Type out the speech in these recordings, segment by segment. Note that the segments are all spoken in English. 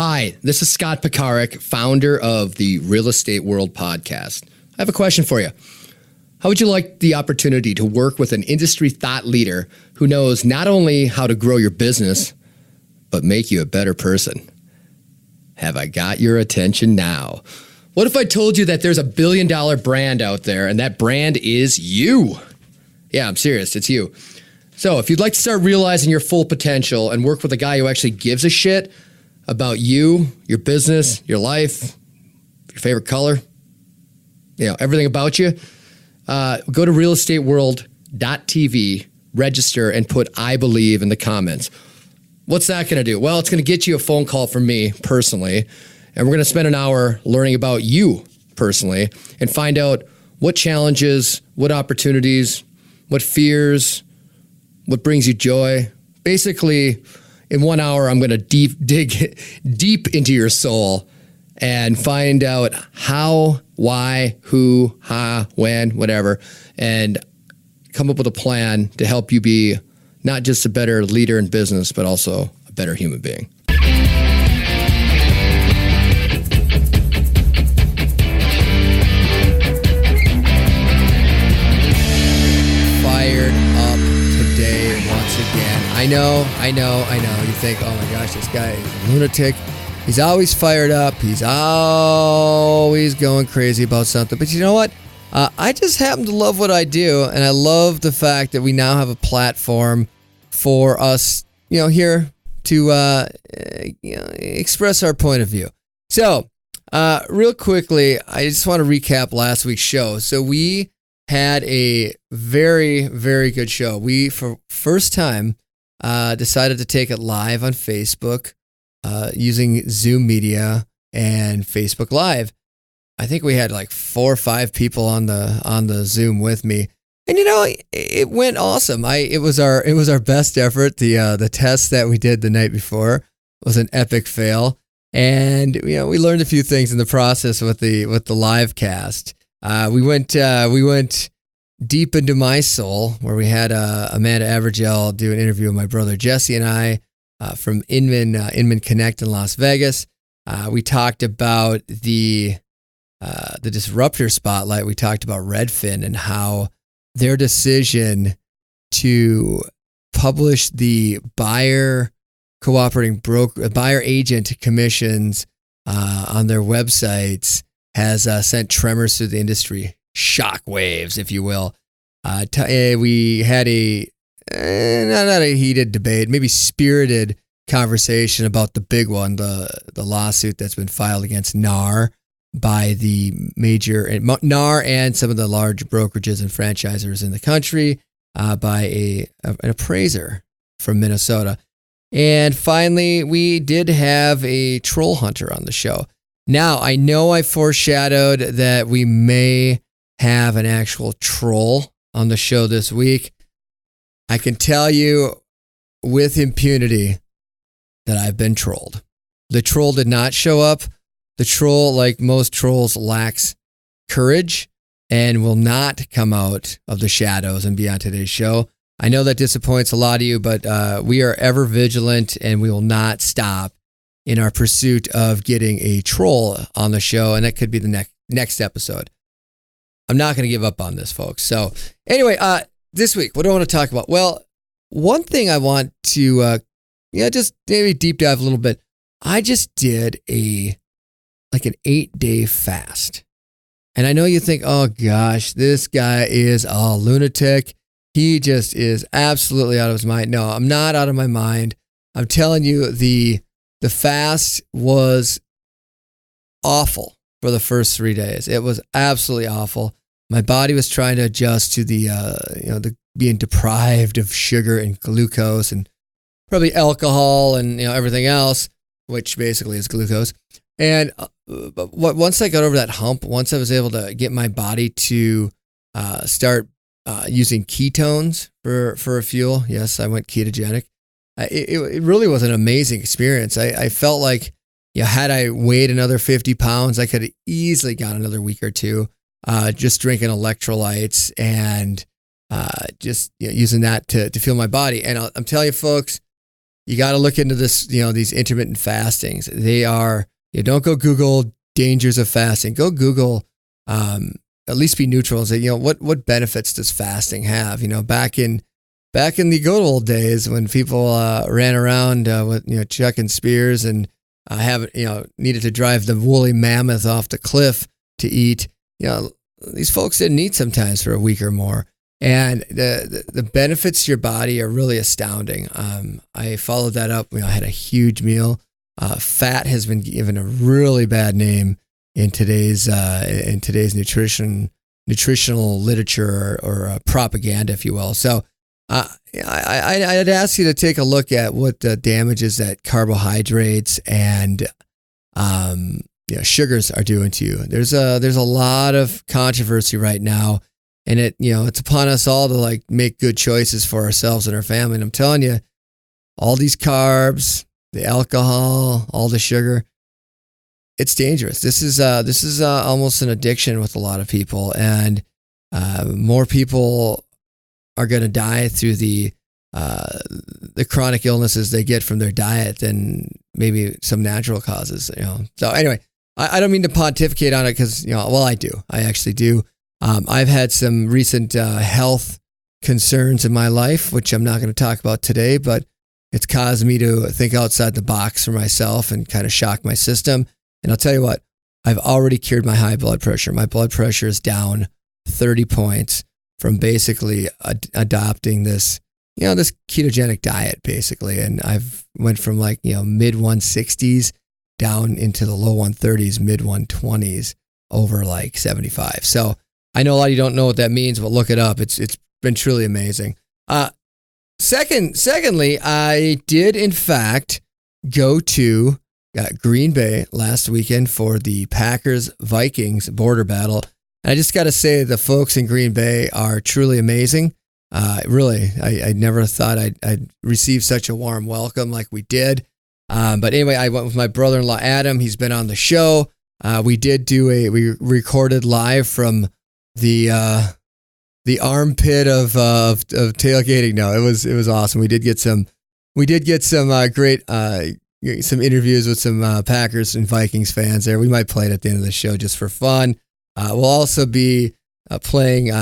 Hi, this is Scott Pekarik, founder of the Real Estate World podcast. I have a question for you. How would you like the opportunity to work with an industry thought leader who knows not only how to grow your business, but make you a better person? Have I got your attention now? What if I told you that there's a $1 billion brand out there and that brand is you? Yeah, I'm serious. It's you. So if you'd like to start realizing your full potential and work with a guy who actually gives a shit about you, your business, your life, your favorite color, everything about you, go to realestateworld.tv, register, and put I believe in the comments. What's that going to do? Well, it's going to get you a phone call from me personally, and we're going to spend an hour learning about you personally and find out what challenges, what opportunities, what fears, what brings you joy. Basically, in 1 hour, I'm going to dig deep into your soul and find out how, why, who, how, when, whatever, and come up with a plan to help you be not just a better leader in business, but also a better human being. Fired up today once again. I know. You think, oh my gosh, this guy is a lunatic. He's always fired up. He's always going crazy about something. But you know what? I just happen to love what I do, and I love the fact that we now have a platform for us, here to express our point of view. So, real quickly, I just want to recap last week's show. So we had a very, very good show. We, for first time, decided to take it live on Facebook using Zoom Media and Facebook Live. I think we had like 4 or 5 people on the Zoom with me, and it went awesome. It was our best effort. The test that we did the night before was an epic fail, and we learned a few things in the process with the live cast. We went deep into my soul, where we had Amanda Avergel do an interview with my brother Jesse and I from Inman Connect in Las Vegas. We talked about the disruptor spotlight. We talked about Redfin and how their decision to publish the buyer agent commissions on their websites has sent tremors through the industry. Shock waves, if you will. We had not a heated debate, maybe spirited conversation about the big one, the lawsuit that's been filed against NAR by the major NAR and some of the large brokerages and franchisors in the country by an appraiser from Minnesota. And finally, we did have a troll hunter on the show. Now, I know I foreshadowed that we may have an actual troll on the show this week. I can tell you with impunity that I've been trolled. The troll did not show up. The troll, like most trolls, lacks courage and will not come out of the shadows and be on today's show. I know that disappoints a lot of you, but we are ever vigilant and we will not stop in our pursuit of getting a troll on the show, and that could be the next episode. I'm not going to give up on this, folks. So anyway, this week, what do I want to talk about? Well, one thing I want to, just maybe deep dive a little bit. I just did an 8-day fast. And I know you think, oh gosh, this guy is a lunatic. He just is absolutely out of his mind. No, I'm not out of my mind. I'm telling you, the fast was awful for the first 3 days. It was absolutely awful. My body was trying to adjust to the being deprived of sugar and glucose and probably alcohol and everything else, which basically is glucose. And once I got over that hump, once I was able to get my body to start using ketones for a fuel, yes, I went ketogenic. It really was an amazing experience. I felt like, had I weighed another 50 pounds, I could have easily got another week or two just drinking electrolytes and just using that to fuel my body. And I'm telling you, folks, you got to look into this, these intermittent fastings. They are, don't go Google dangers of fasting. Go Google, at least be neutral and say, what benefits does fasting have? Back in the good old days when people ran around with, chucking spears and needed to drive the woolly mammoth off the cliff to eat, these folks didn't eat sometimes for a week or more. And the benefits to your body are really astounding. I followed that up. I had a huge meal. Fat has been given a really bad name in today's nutritional literature or propaganda, if you will. So I'd ask you to take a look at what the damages that carbohydrates and sugars are doing to you. There's a lot of controversy right now. And it's upon us all to make good choices for ourselves and our family. And I'm telling you, all these carbs, the alcohol, all the sugar, it's dangerous. This is almost an addiction with a lot of people, and more people are going to die through the chronic illnesses they get from their diet than maybe some natural causes. So anyway, I don't mean to pontificate on it because I do. I actually do. I've had some recent health concerns in my life, which I'm not going to talk about today, but it's caused me to think outside the box for myself and kind of shock my system. And I'll tell you what, I've already cured my high blood pressure. My blood pressure is down 30 points from basically adopting this ketogenic diet, basically. And I've went from mid 160s down into the low 130s, mid 120s, over 75. So I know a lot of you don't know what that means, but look it up. It's been truly amazing. Secondly, I did in fact go to Green Bay last weekend for the Packers-Vikings border battle. And I just got to say, the folks in Green Bay are truly amazing. Really, I never thought I'd receive such a warm welcome like we did. But anyway, I went with my brother-in-law, Adam. He's been on the show. We recorded live from the armpit of tailgating. No, it was awesome. We did get some great some interviews with some Packers and Vikings fans there. We might play it at the end of the show just for fun. We'll also be playing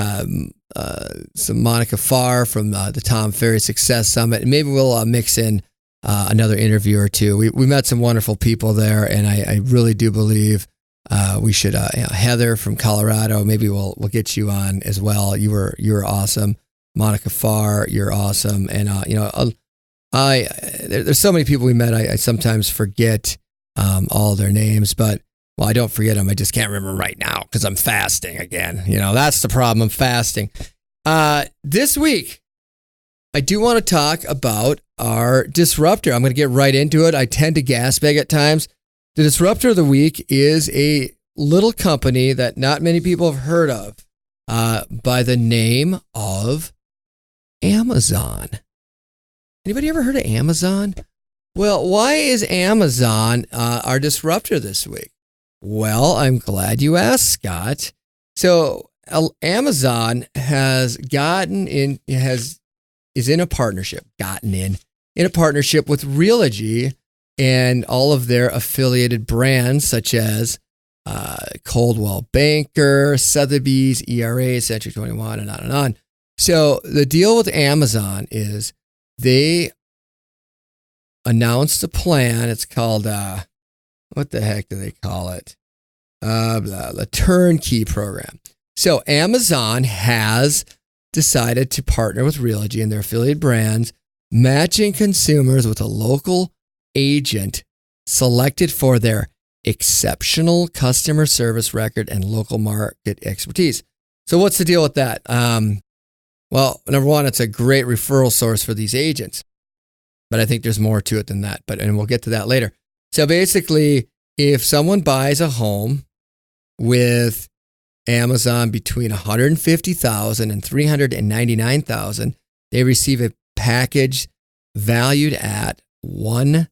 some Monica Farr from the Tom Ferry Success Summit, and maybe we'll mix in another interview or two. We met some wonderful people there, and I really do believe we should. Heather from Colorado, maybe we'll get you on as well. You were awesome. Monica Farr, you're awesome, and there's so many people we met. I sometimes forget all their names, but I don't forget them. I just can't remember right now because I'm fasting again. That's the problem. I'm fasting. This week, I do want to talk about our disruptor. I'm going to get right into it. I tend to gas bag at times. The disruptor of the week is a little company that not many people have heard of by the name of Amazon. Anybody ever heard of Amazon? Well, why is Amazon our disruptor this week? Well, I'm glad you asked, Scott. So Amazon is in a partnership with Realogy and all of their affiliated brands, such as Coldwell Banker, Sotheby's, ERA, Century 21, and on and on. So the deal with Amazon is they announced a plan. It's called, what the heck do they call it? The Turnkey program. So Amazon has decided to partner with Realogy and their affiliate brands, matching consumers with a local agent selected for their exceptional customer service record and local market expertise. So what's the deal with that? Well, number one, it's a great referral source for these agents, but I think there's more to it than that. And we'll get to that later. So basically, if someone buys a home with Amazon between $150,000 and $399,000, they receive a package valued at $1,000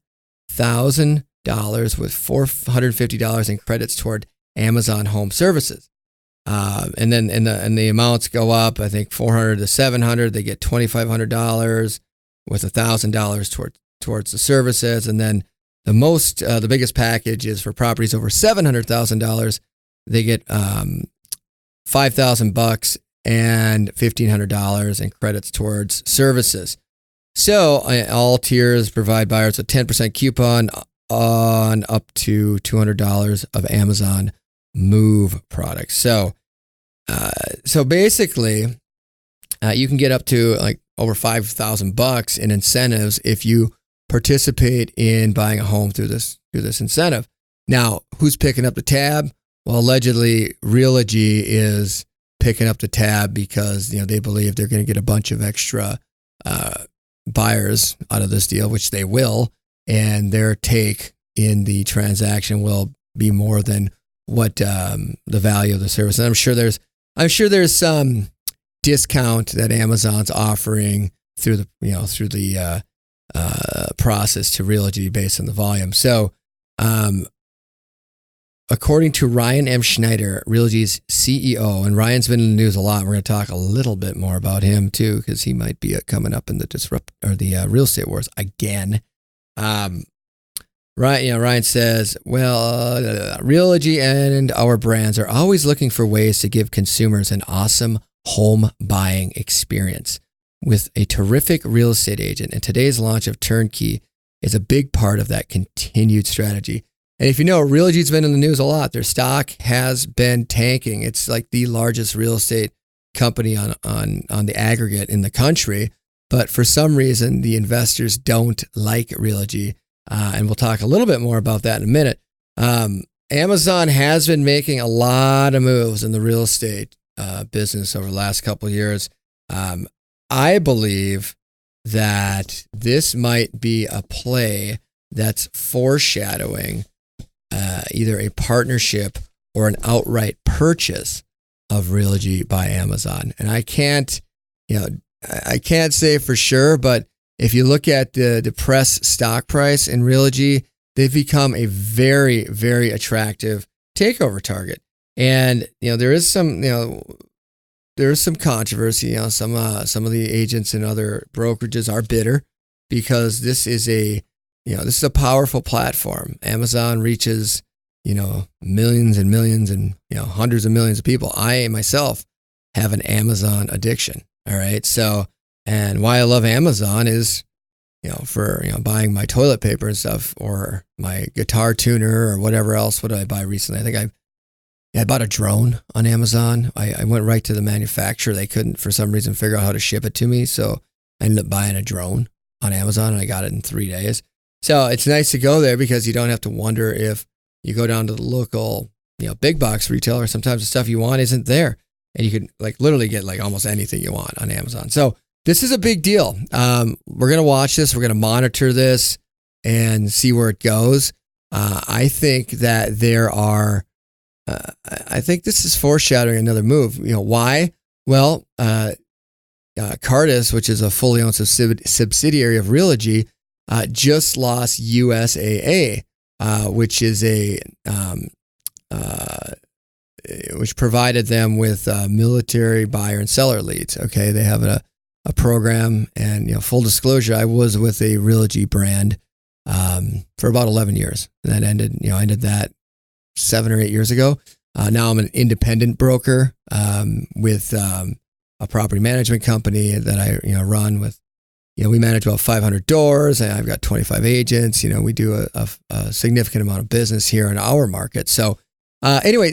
with $450 in credits toward Amazon Home Services. And then the amounts go up. I think $400 to $700. They get $2,500 with $1,000 toward towards the services. And then the biggest package is for properties over $700,000. They get $5,000 and $1,500 in credits towards services. So all tiers provide buyers a 10% coupon on up to $200 of Amazon Move products. So basically, you can get up to like over $5,000 in incentives if you participate in buying a home through this incentive. Now, who's picking up the tab? Well, allegedly, Realogy is picking up the tab because they believe they're going to get a bunch of extra buyers out of this deal, which they will, and their take in the transaction will be more than what the value of the service. And I'm sure there's some discount that Amazon's offering through the process to Realogy based on the volume. So, according to Ryan M. Schneider, Realogy's CEO, and Ryan's been in the news a lot. We're going to talk a little bit more about him too, because he might be coming up in the real estate wars again. Ryan says, Realogy and our brands are always looking for ways to give consumers an awesome home buying experience with a terrific real estate agent. And today's launch of Turnkey is a big part of that continued strategy. And if you know, Realogy's been in the news a lot. Their stock has been tanking. It's like the largest real estate company on the aggregate in the country. But for some reason, the investors don't like Realogy. And we'll talk a little bit more about that in a minute. Amazon has been making a lot of moves in the real estate business over the last couple of years. I believe that this might be a play that's foreshadowing either a partnership or an outright purchase of Realogy by Amazon. And I can't say for sure, but if you look at the depressed stock price in Realogy, they've become a very, very attractive takeover target. And there is some controversy. Some of the agents and other brokerages are bitter because this is a powerful platform. Amazon reaches millions and millions and hundreds of millions of people. I myself have an Amazon addiction. All right, so. And why I love Amazon is, for buying my toilet paper and stuff, or my guitar tuner, or whatever else. What did I buy recently? I think I bought a drone on Amazon. I went right to the manufacturer. They couldn't, for some reason, figure out how to ship it to me, so I ended up buying a drone on Amazon, and I got it in 3 days. So it's nice to go there because you don't have to wonder if you go down to the local, big box retailer. Sometimes the stuff you want isn't there, and you can literally get almost anything you want on Amazon. So this is a big deal. We're going to watch this. We're going to monitor this and see where it goes. I think that I think this is foreshadowing another move. Why? Well, Cardis, which is a fully owned subsidiary of Realogy, just lost USAA, which is which provided them with military buyer and seller leads. Okay, they have a program, and full disclosure, I was with a Realogy brand for about 11 years, and that ended that 7 or 8 years ago. Now I'm an independent broker with a property management company that I run with. We manage about 500 doors, and I've got 25 agents. We do a significant amount of business here in our market. So anyway,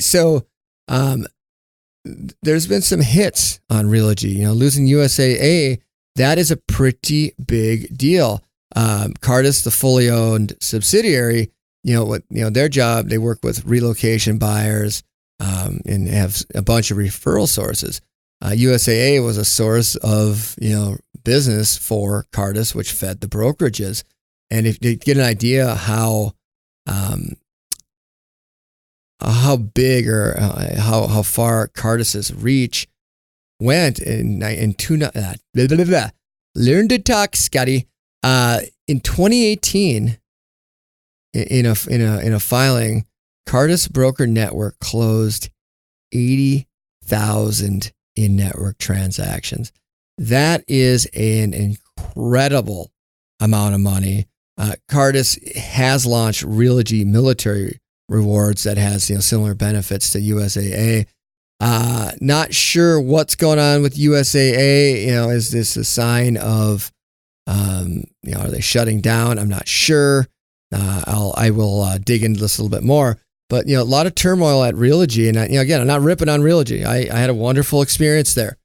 there's been some hits on Realogy. Losing USAA, that is a pretty big deal. Cardis, the fully owned subsidiary, their job, they work with relocation buyers and have a bunch of referral sources. USAA was a source of business for Cardis, which fed the brokerages. And if you get an idea how big or how far Cardis's reach went learn to talk, Scotty. In 2018, in a filing, Cardis Broker Network closed 80,000 in-network transactions. That is an incredible amount of money Cardis has launched Realogy Military Rewards that has similar benefits to USAA. Not sure what's going on with USAA. Is this a sign of are they shutting down? I'm not sure. I will dig into this a little bit more. But a lot of turmoil at Realogy, and again, I'm not ripping on Realogy. I had a wonderful experience there.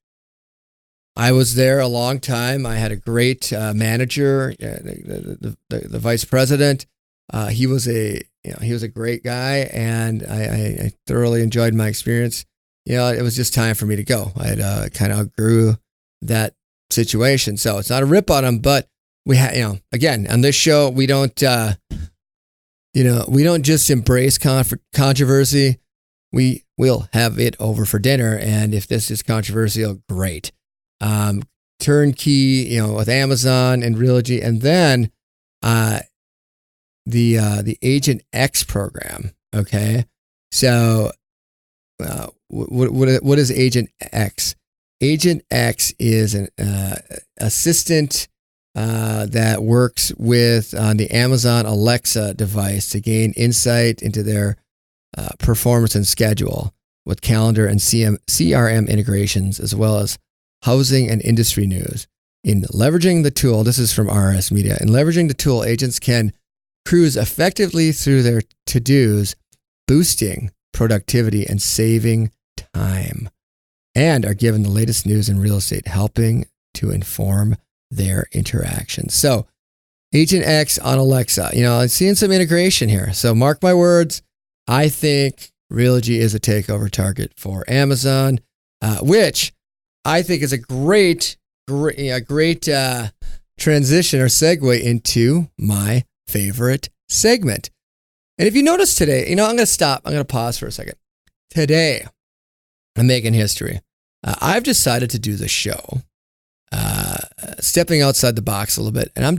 I was there a long time. I had a great manager, the vice president. He was a great guy, and I thoroughly enjoyed my experience. It was just time for me to go. I had kind of outgrew that situation, so it's not a rip on him. But we had, again, on this show, we don't just embrace controversy. We will have it over for dinner, and if this is controversial, great. Turnkey, with Amazon and Realogy, and then the Agent X program. Okay, so what is Agent X? Agent X is an assistant that works with the Amazon Alexa device to gain insight into their performance and schedule with calendar and CRM integrations, as well as housing and industry news. In leveraging the tool, this is from RS Media, in leveraging the tool, agents can cruise effectively through their to-dos, boosting productivity and saving time, and are given the latest news in real estate, helping to inform their interactions. So Agent X on Alexa, I'm seeing some integration here. So mark my words, I think Realogy is a takeover target for Amazon, which I think is a great transition or segue into my favorite segment. And if you notice today, I'm going to stop. I'm going to pause for a second. Today, I'm making history. I've decided to do the show, stepping outside the box a little bit, and I'm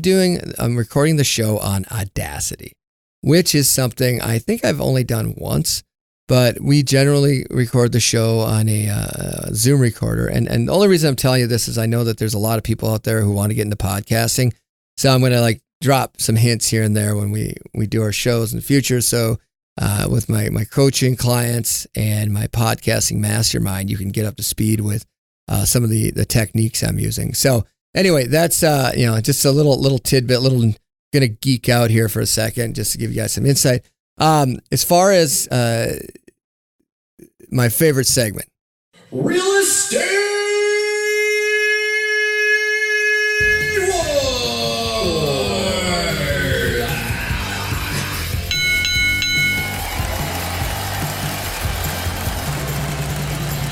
recording the show on Audacity, which is something I think I've only done once. But we generally record the show on a Zoom recorder. And the only reason I'm telling you this is I know that there's a lot of people out there who want to get into podcasting. So I'm going to drop some hints here and there when we do our shows in the future. So with my coaching clients and my podcasting mastermind, you can get up to speed with some of the techniques I'm using. So anyway, that's just a little tidbit, going to geek out here for a second just to give you guys some insight. As far as my favorite segment, Real Estate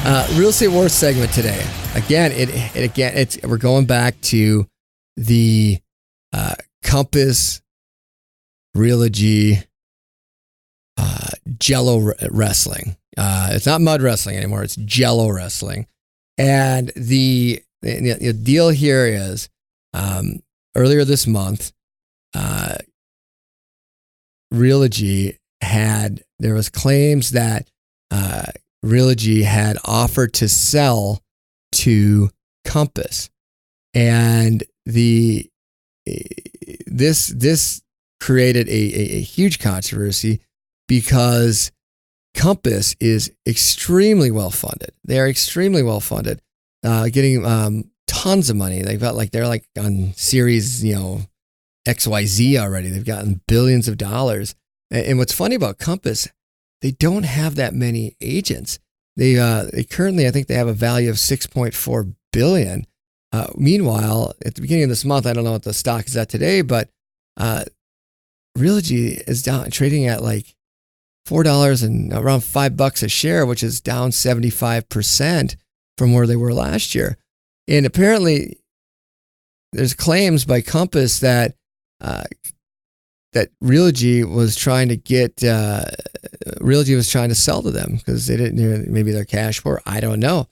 Wars. Real Estate Wars segment today. Again, we're going back to the Compass, Realogy, Jello wrestling. It's not mud wrestling anymore. It's Jello wrestling. And the deal here is earlier this month, Realogy there was claims that Realogy had offered to sell to Compass. And this created a huge controversy because Compass is extremely well funded. They are extremely well funded, getting tons of money. They're on Series XYZ already. They've gotten billions of dollars. And what's funny about Compass, they don't have that many agents. They currently, I think they have a value of $6.4 billion. Meanwhile, at the beginning of this month, I don't know what the stock is at today, but Realogy is trading at $4 and around $5 a share, which is down 75% from where they were last year. And apparently, there's claims by Compass that Realogy was trying to sell to them because they didn't. Maybe they're cash poor. I don't know.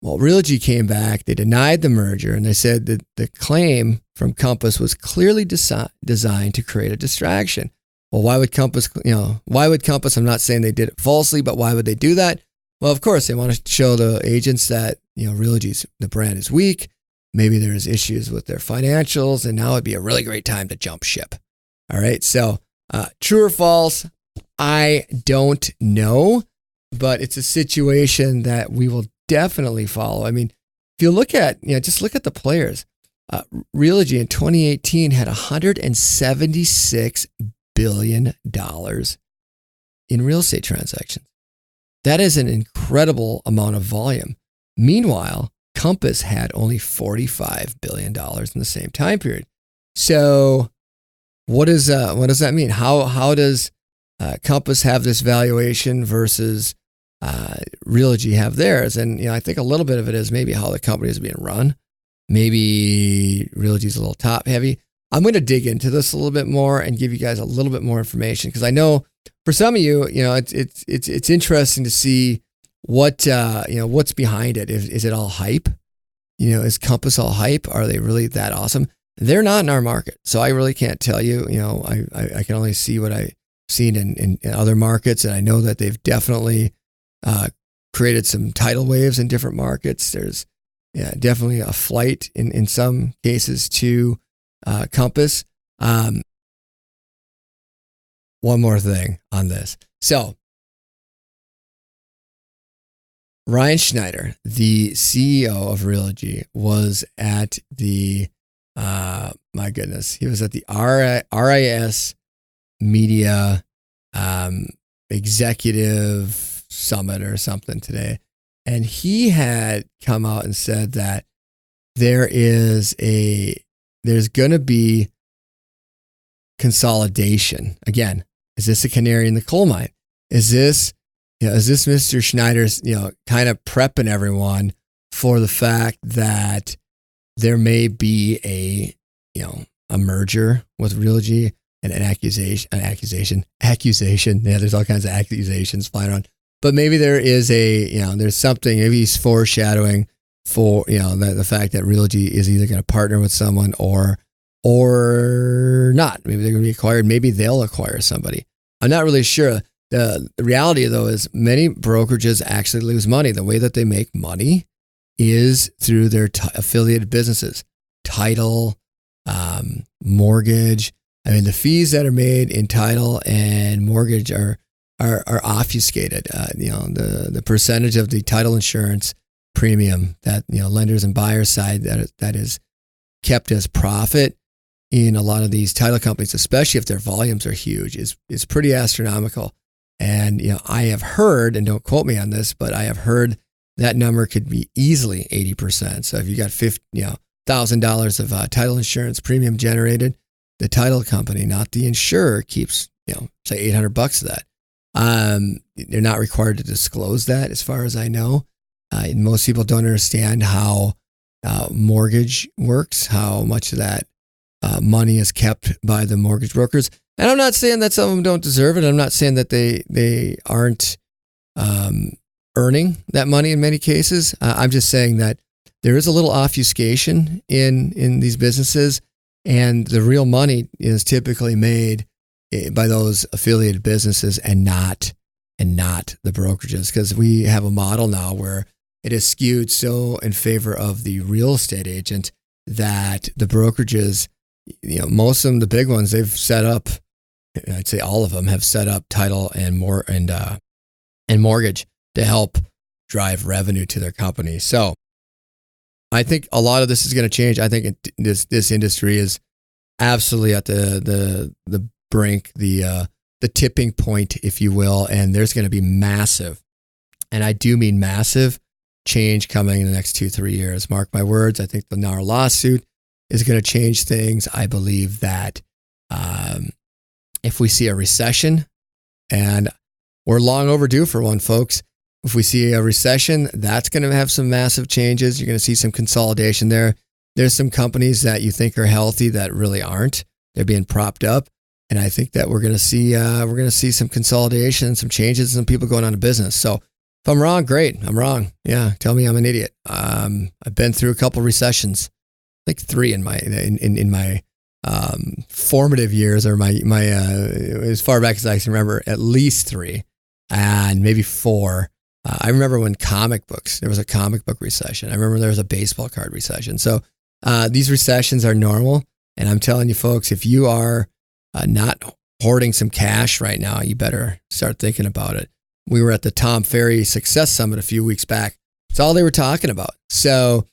Well, Realogy came back. They denied the merger, and they said that the claim from Compass was clearly designed to create a distraction. Well, why would Compass? I'm not saying they did it falsely, but why would they do that? Well, of course, they want to show the agents that Realogy's the brand is weak. maybe there's issues with their financials, and now would be a really great time to jump ship. All right. So true or false, I don't know, but it's a situation that we will definitely follow. I mean, if you look at, just look at the players. Realogy in 2018 had $176 billion in real estate transactions. That is an incredible amount of volume. Meanwhile, Compass had only $45 billion in the same time period. So what does that mean? How does Compass have this valuation versus Realogy have theirs? And I think a little bit of it is maybe how the company is being run. Maybe Realogy is a little top heavy. I'm going to dig into this a little bit more and give you guys a little bit more information, because I know for some of you, it's interesting to see what what's behind it. Is it all hype? Is Compass all hype? Are they really that awesome? They're not in our market, so I really can't tell you. I can only see what I've seen in other markets, and I know that they've definitely created some tidal waves in different markets. There's definitely a flight in some cases to Compass. One more thing on this. So Ryan Schneider, the CEO of Realogy, was at the my goodness, he was at the RIS Media Executive Summit or something today. And he had come out and said that there's going to be consolidation. Again, is this a canary in the coal mine? Is this Mr. Schneider's, kind of prepping everyone for the fact that there may be a merger with Realogy and an accusation. Yeah, there's all kinds of accusations flying around. But maybe there is there's something, maybe he's foreshadowing for, the fact that Realogy is either going to partner with someone or not. Maybe they're going to be acquired. Maybe they'll acquire somebody. I'm not really sure. The reality, though, is many brokerages actually lose money. The way that they make money is through their affiliated businesses, title, mortgage. I mean, the fees that are made in title and mortgage are obfuscated. The percentage of the title insurance premium that lenders and buyers side that is kept as profit in a lot of these title companies, especially if their volumes are huge, is pretty astronomical. And I have heard, and don't quote me on this, but I have heard that number could be easily 80%. So if you got $1,000 of title insurance premium generated, the title company, not the insurer, keeps say $800 of that. They're not required to disclose that, as far as I know. Most people don't understand how mortgage works, how much of that money is kept by the mortgage brokers. And I'm not saying that some of them don't deserve it. I'm not saying that they aren't earning that money in many cases. I'm just saying that there is a little obfuscation in these businesses, and the real money is typically made by those affiliated businesses and not the brokerages, because we have a model now where it is skewed so in favor of the real estate agent that the brokerages, most of them, the big ones, they've set up, I'd say all of them have set up title and mortgage to help drive revenue to their company. So I think a lot of this is going to change. I think this industry is absolutely at the brink, the tipping point, if you will, and there's going to be massive, and I do mean massive, change coming in the next 2-3 years. Mark my words. I think the NAR lawsuit is going to change things. I believe that if we see a recession, and we're long overdue for one, folks. If we see a recession, that's going to have some massive changes. You're going to see some consolidation there. There's some companies that you think are healthy that really aren't. They're being propped up. And I think that we're going to see some consolidation, some changes, and some people going out of business. So if I'm wrong, great. I'm wrong. Yeah, tell me I'm an idiot. I've been through a couple recessions, I think 3 in my formative years, or my as far back as I can remember, at least 3, and maybe 4. I remember when there was a comic book recession. I remember there was a baseball card recession. So These recessions are normal. And I'm telling you, folks, if you are not hoarding some cash right now, you better start thinking about it. We were at the Ferry Success Summit a few weeks back. It's all they were talking about. So,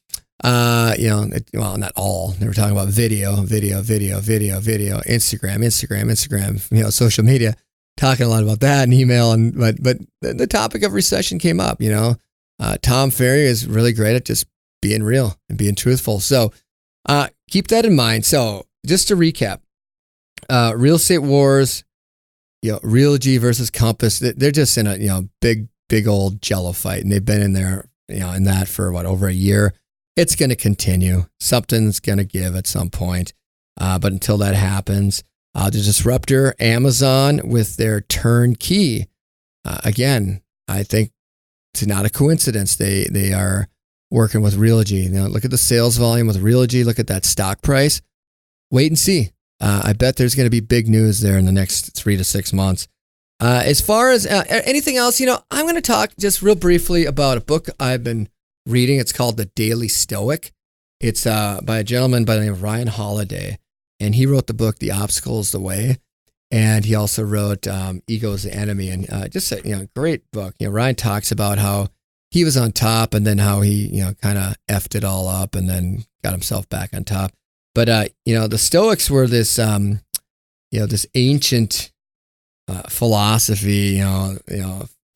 well, not all. They were talking about video, Instagram, social media, talking a lot about that and email. But the topic of recession came up, Tom Ferry is really great at just being real and being truthful. So keep that in mind. So just to recap, real estate wars, Realogy versus Compass, they're just in a big old Jello fight, and they've been in there in that for over a year. It's going to continue. Something's going to give at some point, but until that happens, the disruptor Amazon with their Turnkey, again, I think it's not a coincidence. They are working with Realogy. Look at the sales volume with Realogy. Look at that stock price. Wait and see. I bet there's going to be big news there in the next 3 to 6 months. As far as anything else, I'm going to talk just real briefly about a book I've been reading. It's called The Daily Stoic. It's by a gentleman by the name of Ryan Holiday, and he wrote the book The Obstacle is the Way, and he also wrote Ego is the Enemy, and just a great book. Ryan talks about how he was on top, and then how he kind of effed it all up, and then got himself back on top. But the Stoics were this this ancient philosophy,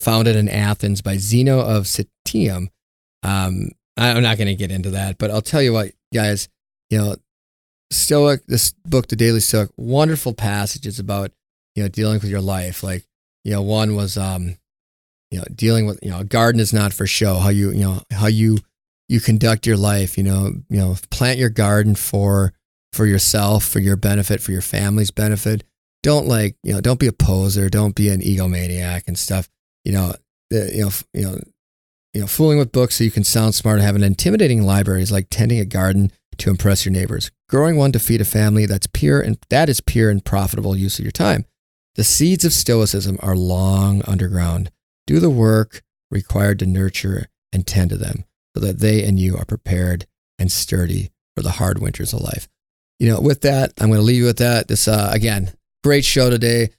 founded in Athens by Zeno of Citium. I'm not going to get into that, but I'll tell you what, guys. Stoic, this book, The Daily Stoic, wonderful passages about dealing with your life. Like one was dealing with a garden is not for show. How you conduct your life. Plant your garden for yourself, for your benefit, for your family's benefit. Don't don't be a poser. Don't be an egomaniac and stuff. Fooling with books so you can sound smart and have an intimidating library is like tending a garden to impress your neighbors. Growing one to feed a family, that is pure and profitable use of your time. The seeds of stoicism are long underground. Do the work required to nurture and tend to them so that they and you are prepared and sturdy for the hard winters of life. With that, I'm going to leave you with that. This, again, great show today.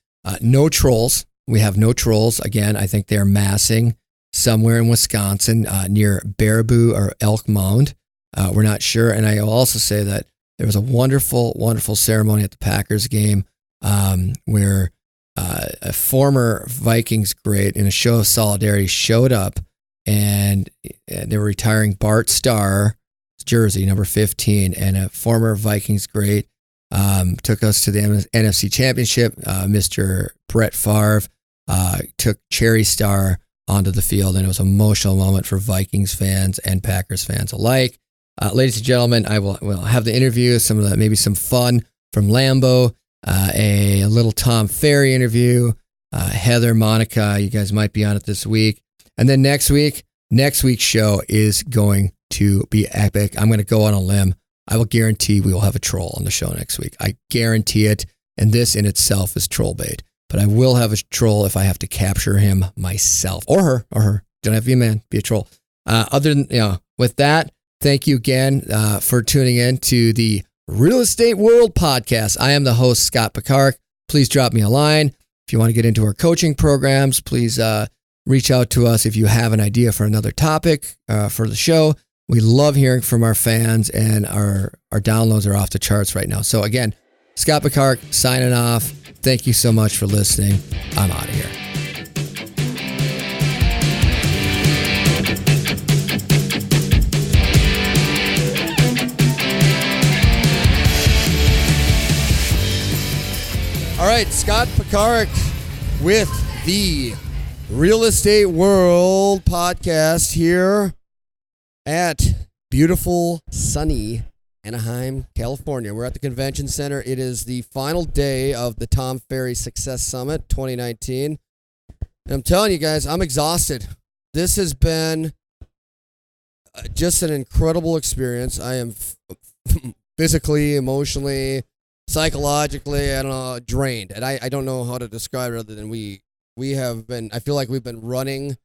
No trolls. We have no trolls. Again, I think they're massing somewhere in Wisconsin near Baraboo or Elk Mound. We're not sure. And I will also say that there was a wonderful, wonderful ceremony at the Packers game where a former Vikings great in a show of solidarity showed up, and they were retiring Bart Starr jersey, number 15, and a former Vikings great took us to the NFC Championship. Mr. Brett Favre took Cherry Star onto the field, and it was an emotional moment for Vikings fans and Packers fans alike. Ladies and gentlemen, I will have the interview, maybe some fun from Lambeau, a little Tom Ferry interview, Heather, Monica, you guys might be on it this week. And then next week's show is going to be epic. I'm going to go on a limb. I will guarantee we will have a troll on the show next week. I guarantee it. And this in itself is troll bait. But I will have a troll if I have to capture him myself or her. Don't have to be a man, be a troll. With that, thank you again for tuning in to the Real Estate World Podcast. I am the host, Scott Picard. Please drop me a line. If you want to get into our coaching programs, please reach out to us if you have an idea for another topic for the show. We love hearing from our fans, and our downloads are off the charts right now. So again, Scott Picard signing off. Thank you so much for listening. I'm out of here. All right, Scott Picard with the Real Estate World Podcast here at beautiful, sunny Anaheim, California. We're at the convention center. It is the final day of the Tom Ferry Success Summit 2019. And I'm telling you guys, I'm exhausted. This has been just an incredible experience. I am physically, emotionally, psychologically, drained. And I don't know how to describe it other than we have been, I feel like we've been running,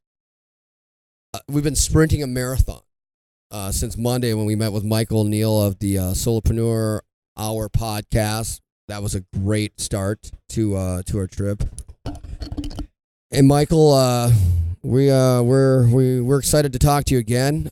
we've been sprinting a marathon. since Monday when we met with Michael Neal of the Solopreneur Hour podcast. That was a great start to our trip. And Michael, we're excited to talk to you again.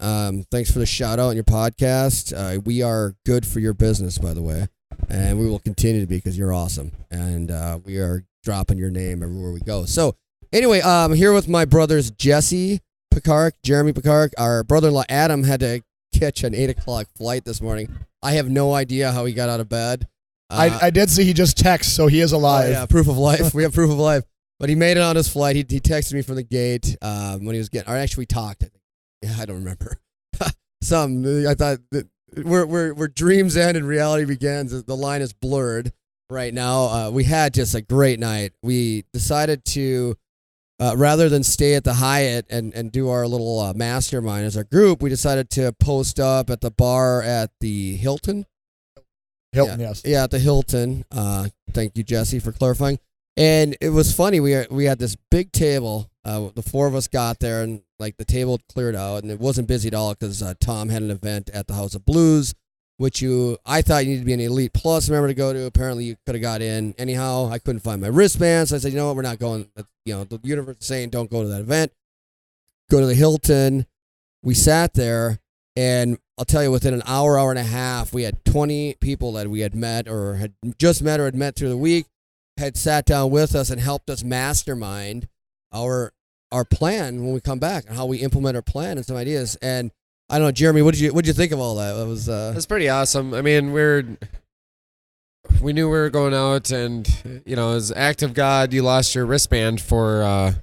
Thanks for the shout out on your podcast. We are good for your business, by the way, and we will continue to be because you're awesome. And we are dropping your name everywhere we go. So anyway, I'm here with my brothers Jesse Picard, Jeremy Picard. Our brother-in-law Adam had to catch an 8:00 flight this morning. I have no idea how he got out of bed. I did see he just texted, so he is alive. Oh, yeah, proof of life. We have proof of life. But he made it on his flight. He texted me from the gate when he was getting. Or actually, we talked. I think. Yeah, I don't remember. I thought that where dreams end and reality begins. The line is blurred right now. We had just a great night. We decided to rather than stay at the Hyatt and do our little mastermind as our group, we decided to post up at the bar at the Hilton. Yes. Yeah, at the Hilton. Thank you, Jesse, for clarifying. And it was funny. We had this big table. The four of us got there, and like the table cleared out, and it wasn't busy at all because Tom had an event at the House of Blues, which I thought you needed to be an Elite Plus member to go to. Apparently, you could have got in. Anyhow, I couldn't find my wristband, so I said, you know what, we're not going. The universe is saying don't go to that event. Go to the Hilton. We sat there, and I'll tell you, within an hour and a half, we had 20 people that we had met or had just met or had met through the week, had sat down with us and helped us mastermind our plan when we come back and how we implement our plan and some ideas. And I don't know, Jeremy, what did you think of all that? It was That's pretty awesome. I mean, we knew we were going out, and as act of God, you lost your wristband for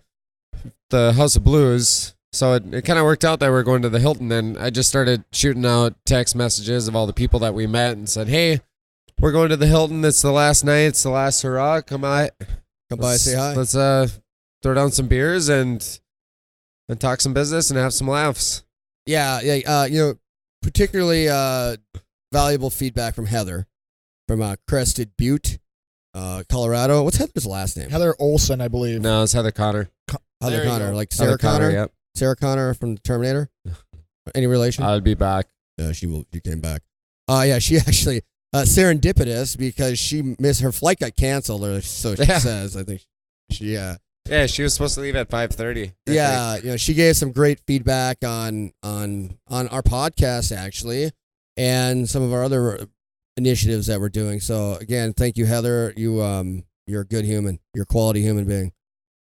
the House of Blues. So it kind of worked out that we were going to the Hilton, and I just started shooting out text messages of all the people that we met and said, hey, we're going to the Hilton. It's the last night. It's the last hurrah. Come by, say hi. Let's throw down some beers and talk some business and have some laughs. Yeah. Particularly valuable feedback from Heather from Crested Butte, Colorado. What's Heather's last name? Heather Olson, I believe. No, it's Heather Connor. Heather Connor, like Sarah Connor. Yep. Sarah Connor from Terminator. Any relation? I'll be back. She came back. Yeah, she actually serendipitous because she missed her flight, got canceled, or so she says. I think she. Yeah, she was supposed to leave at 5:30. Yeah, she gave some great feedback on our podcast actually, and some of our other initiatives that we're doing. So again, thank you, Heather. You're a good human. You're a quality human being.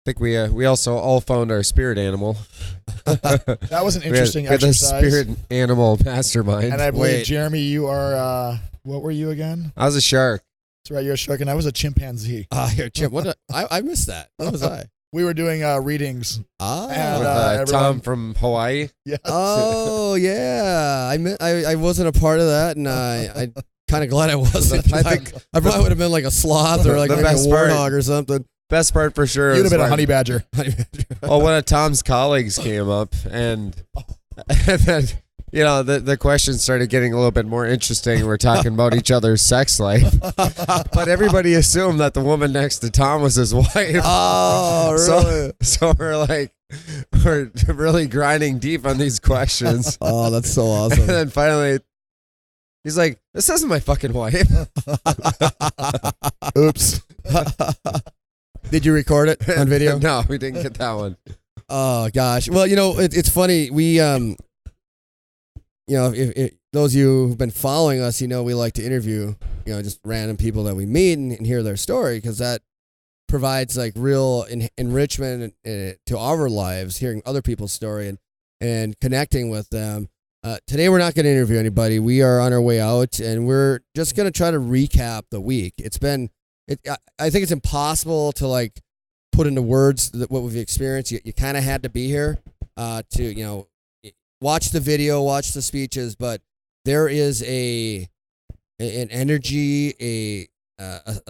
I think we also all found our spirit animal. That was an interesting exercise. The spirit animal mastermind. And I believe, Jeremy, you are, what were you again? I was a shark. That's right, you're a shark, and I was a chimpanzee. Here, Chip, I missed that. What was I? We were doing readings. With Tom from Hawaii. Yes. Oh, yeah. I wasn't a part of that, and I kind of glad I wasn't. I think I probably would have been like a sloth or like maybe a warthog or something. Best part for sure. You'd have been a honey badger. Well, one of Tom's colleagues came up, and then the questions started getting a little bit more interesting. We're talking about each other's sex life, but everybody assumed that the woman next to Tom was his wife. Oh, really? So we're really grinding deep on these questions. Oh, that's so awesome. And then finally, he's like, "This isn't my fucking wife." Oops. Did you record it on video? No, we didn't get that one. Oh gosh. Well, it's funny. We if those of you who've been following us, we like to interview, just random people that we meet and hear their story because that provides like real enrichment to our lives, hearing other people's story and connecting with them. Today we're not going to interview anybody. We are on our way out, and we're just going to try to recap the week. I think it's impossible to like put into words what we've experienced. You kind of had to be here to watch the video, watch the speeches, but there is an energy, a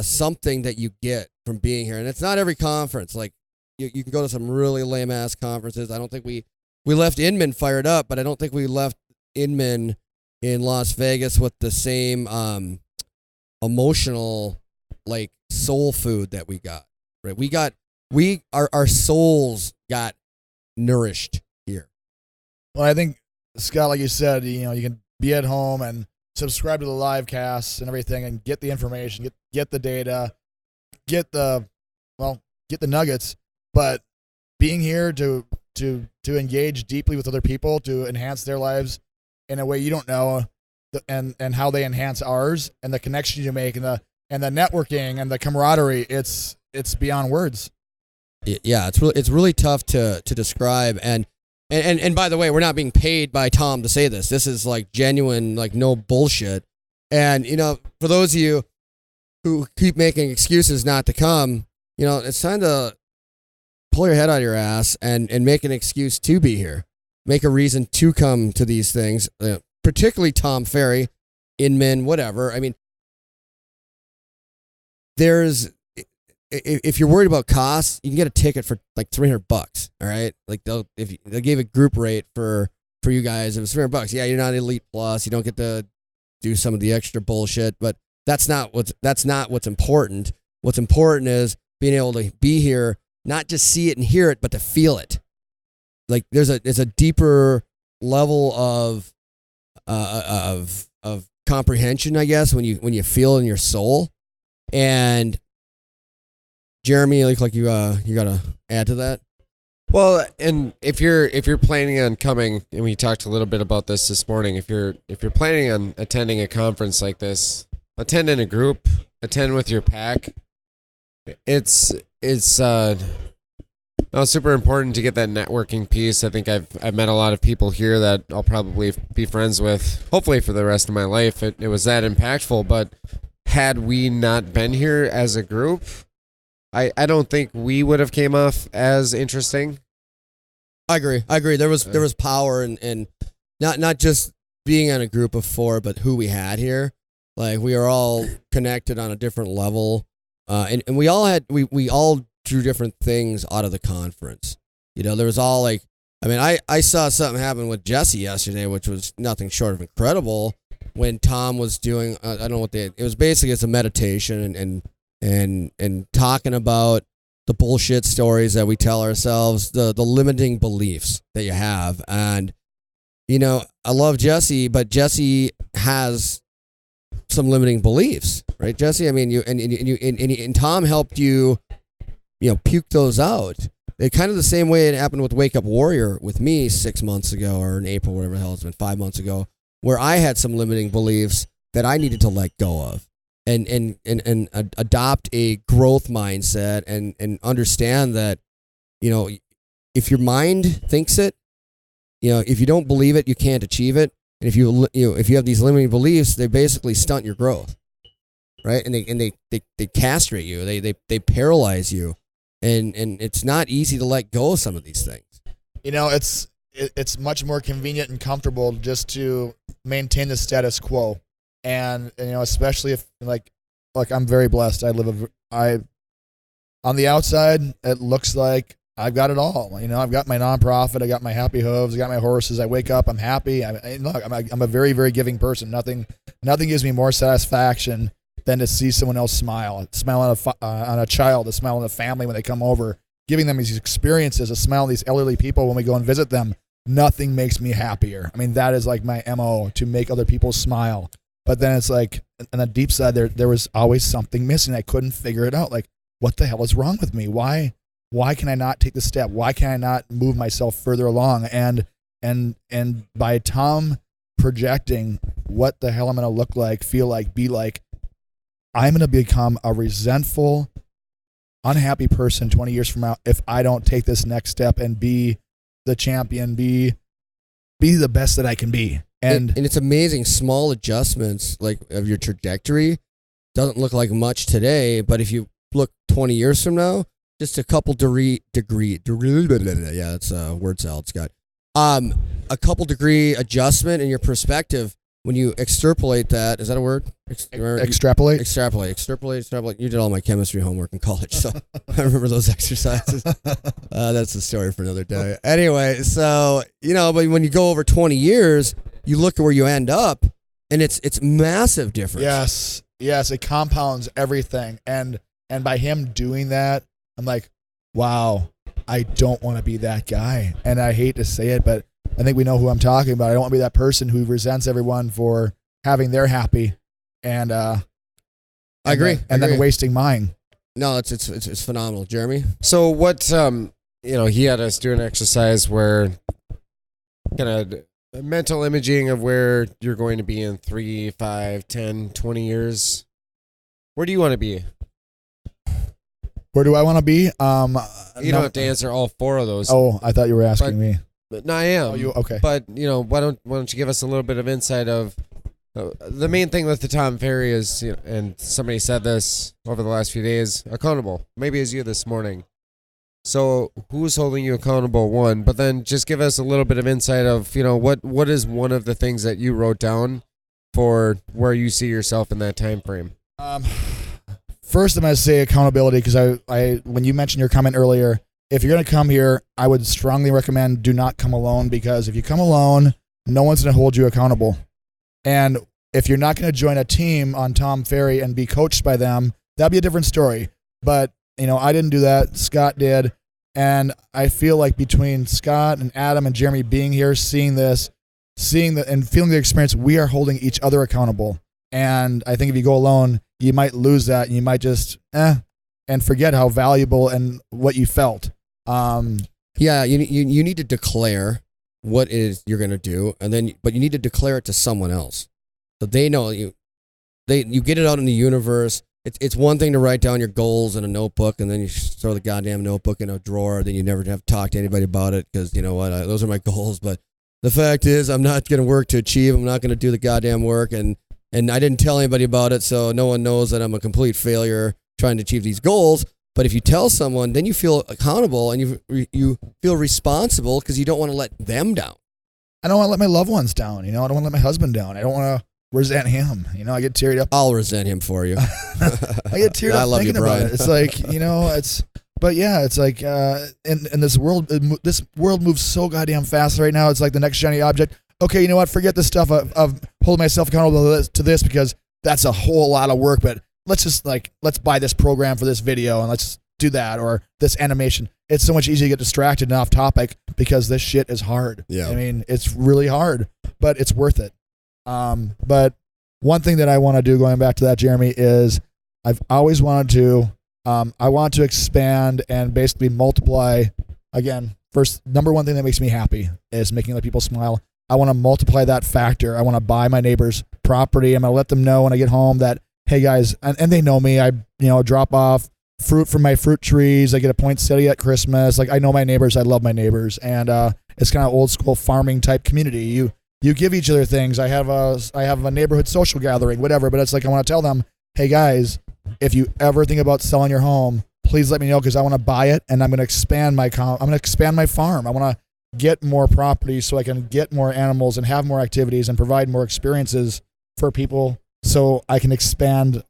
something that you get from being here, and it's not every conference. Like you can go to some really lame ass conferences. I don't think we left Inman fired up, but I don't think we left Inman in Las Vegas with the same emotional like soul food that we got. Right, our souls got nourished here. Well, I think Scott, like you said, you can be at home and subscribe to the live casts and everything and get the information, get the data, get the nuggets. But being here to engage deeply with other people, to enhance their lives in a way you don't know, and how they enhance ours, and the connections you make, and the networking and the camaraderie, it's beyond words. Yeah, it's really tough to describe. And by the way, we're not being paid by Tom to say this. This is like genuine, like no bullshit. And for those of you who keep making excuses not to come, it's time to pull your head out of your ass and make an excuse to be here. Make a reason to come to these things, particularly Tom Ferry, Inman, whatever. I mean, if you're worried about costs, you can get a ticket for like $300. All right, like they'll gave a group rate for you guys. It was $300. Yeah, you're not Elite Plus. You don't get to do some of the extra bullshit, but that's not what's important. What's important is being able to be here, not just see it and hear it, but to feel it. Like there's a deeper level of comprehension, I guess, when you feel in your soul. And Jeremy, like you got to add to that. Well, and if you're planning on coming, and we talked a little bit about this morning, if you're planning on attending a conference like this, attend in a group, attend with your pack. It's super important to get that networking piece. I think I've met a lot of people here that I'll probably be friends with, hopefully for the rest of my life. It was that impactful, but had we not been here as a group, I don't think we would have came off as interesting. I agree. There was power in not just being on a group of four, but who we had here. Like we are all connected on a different level, and we all drew different things out of the conference. There was all like, I saw something happen with Jesse yesterday, which was nothing short of incredible. When Tom was doing, I don't know what it was basically, it's a meditation and talking about the bullshit stories that we tell ourselves, the limiting beliefs that you have. And, I love Jesse, but Jesse has some limiting beliefs, right, Jesse? I mean, and Tom helped you, puke those out. It kind of the same way it happened with Wake Up Warrior with me 6 months ago, or in April, whatever the hell it's been, 5 months ago, where I had some limiting beliefs that I needed to let go of. And adopt a growth mindset and understand that, if your mind thinks it, if you don't believe it, you can't achieve it. And if you have these limiting beliefs, they basically stunt your growth, right? And they castrate you, they paralyze you, and it's not easy to let go of some of these things. It's much more convenient and comfortable just to maintain the status quo. And especially if like I'm very blessed. On the outside, it looks like I've got it all. I've got my nonprofit, I got my happy hooves, I got my horses. I wake up, I'm happy. I'm a very, very giving person. Nothing gives me more satisfaction than to see someone else smile on a child, a smile on a family when they come over, giving them these experiences, a smile on these elderly people when we go and visit them. Nothing makes me happier. That is like my MO, to make other people smile. But then it's like, on the deep side, there was always something missing. I couldn't figure it out. Like, what the hell is wrong with me? Why can I not take the step? Why can I not move myself further along? And by Tom projecting what the hell I'm going to look like, feel like, be like, I'm going to become a resentful, unhappy person 20 years from now if I don't take this next step and be the champion, be the best that I can be. And it's amazing, small adjustments like of your trajectory doesn't look like much today, but if you look 20 years from now, just a couple degree yeah, it's a word salad, Scott. A couple degree adjustment in your perspective when you extrapolate that. Is that a word? Extrapolate. Extrapolate. You did all my chemistry homework in college, so I remember those exercises. That's a story for another day. Anyway, so but when you go over 20 years, you look at where you end up, and it's massive difference. Yes, it compounds everything, and by him doing that, I'm like, wow, I don't want to be that guy, and I hate to say it, but I think we know who I'm talking about. I don't want to be that person who resents everyone for having their happy and I agree. Then wasting mine. No, it's phenomenal, Jeremy. So what, he had us do an exercise where kind of mental imaging of where you're going to be in 3, 5, 10, 20 years. Where do you want to be? Where do I want to be? You don't have to answer all 4 of those. Oh, I thought you were asking me. No, I am. Oh, you okay? But why don't you give us a little bit of insight of the main thing with the Tom Ferry is, and somebody said this over the last few days, accountable. Maybe it's you this morning. So who's holding you accountable? One, but then just give us a little bit of insight of what is one of the things that you wrote down for where you see yourself in that time frame. First, I'm going to say accountability because I when you mentioned your comment earlier, if you're going to come here, I would strongly recommend do not come alone, because if you come alone, no one's going to hold you accountable. And if you're not going to join a team on Tom Ferry and be coached by them, that'd be a different story. But, I didn't do that. Scott did. And I feel like between Scott and Adam and Jeremy being here, seeing and feeling the experience, we are holding each other accountable. And I think if you go alone, you might lose that. And you might just, and forget how valuable and what you felt. Yeah, you need to declare what it is you're going to do, but you need to declare it to someone else, so they know you. You get it out in the universe. It's one thing to write down your goals in a notebook, and then you throw the goddamn notebook in a drawer. Then you never have to talk to anybody about it because you know what? Those are my goals. But the fact is, I'm not going to work to achieve. I'm not going to do the goddamn work, and I didn't tell anybody about it, so no one knows that I'm a complete failure trying to achieve these goals. But if you tell someone, then you feel accountable and you feel responsible because you don't want to let them down. I don't want to let my loved ones down. I don't want to let my husband down. I don't want to resent him. I get teared up. I'll resent him for you. I get teared up thinking about it. It's like, it's like in this world moves so goddamn fast right now. It's like the next shiny object. Okay, you know what? Forget this stuff of holding myself accountable to this because that's a whole lot of work, but let's buy this program for this video and let's do that, or this animation. It's so much easier to get distracted and off topic because this shit is hard. Yeah. It's really hard, but it's worth it. But one thing that I want to do, going back to that, Jeremy, is I've always wanted to, I want to expand and basically multiply. Again, first, number one thing that makes me happy is making other people smile. I want to multiply that factor. I want to buy my neighbor's property. I'm going to let them know when I get home that, hey guys, and they know me. I drop off fruit from my fruit trees. I get a poinsettia at Christmas. Like, I know my neighbors. I love my neighbors, and it's kind of old school farming type community. You give each other things. I have a neighborhood social gathering, whatever. But it's like I want to tell them, hey guys, if you ever think about selling your home, please let me know because I want to buy it and I'm going to expand my farm. I want to get more property so I can get more animals and have more activities and provide more experiences for people. So I can expand,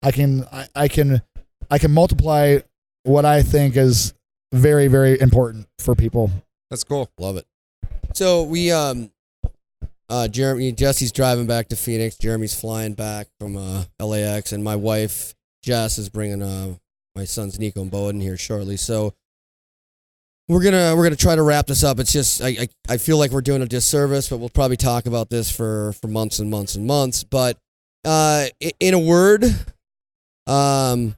I can multiply what I think is very, very important for people. That's cool. Love it. So we, Jesse's driving back to Phoenix. Jeremy's flying back from LAX, and my wife Jess is bringing my sons Nico and Bowden here shortly. So we're gonna try to wrap this up. It's just I feel like we're doing a disservice, but we'll probably talk about this for months and months and months. But in a word, we're